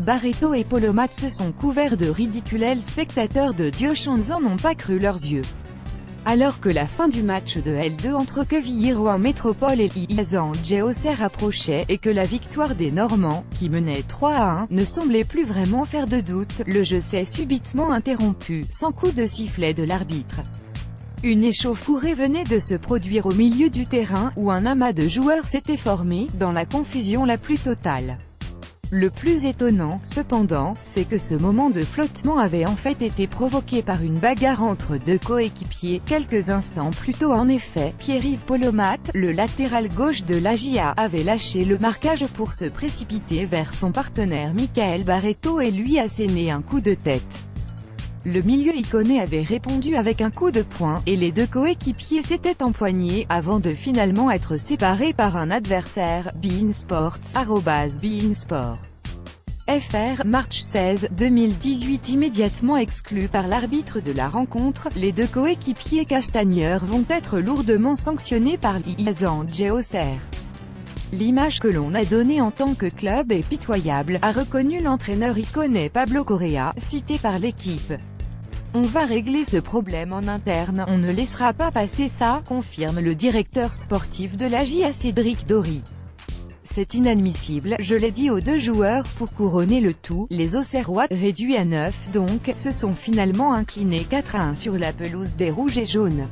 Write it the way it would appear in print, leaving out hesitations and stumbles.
Barreto et Polomat se sont couverts de ridicule. Les spectateurs de Diochanzan n'ont pas cru leurs yeux. Alors que la fin du match de L2 entre Quevilly-Rouen Métropole et l'IAZan Auxerre approchait, et que la victoire des Normands, qui menait 3-1, ne semblait plus vraiment faire de doute, le jeu s'est subitement interrompu, sans coup de sifflet de l'arbitre. Une échauffourée venait de se produire au milieu du terrain, où un amas de joueurs s'était formé, dans la confusion la plus totale. Le plus étonnant, cependant, c'est que ce moment de flottement avait en fait été provoqué par une bagarre entre deux coéquipiers. Quelques instants plus tôt en effet, Pierre-Yves Polomat, le latéral gauche de l'AJA, avait lâché le marquage pour se précipiter vers son partenaire Michael Barreto et lui asséner un coup de tête. Le milieu iconé avait répondu avec un coup de poing, et les deux coéquipiers s'étaient empoignés, avant de finalement être séparés par un adversaire. beIN-Sports, @beIN-Sport. FR, March 16, 2018. Immédiatement exclus par l'arbitre de la rencontre, les deux coéquipiers castagneurs vont être lourdement sanctionnés par l'IAZan Auxerre. L'image que l'on a donnée en tant que club est pitoyable, a reconnu l'entraîneur iconé Pablo Correa, cité par l'équipe. On va régler ce problème en interne, on ne laissera pas passer ça, confirme le directeur sportif de l'AJA Cédric Dory. C'est inadmissible, je l'ai dit aux deux joueurs. Pour couronner le tout, les Auxerrois, réduits à 9 donc, se sont finalement inclinés 4-1 sur la pelouse des Rouges et Jaunes.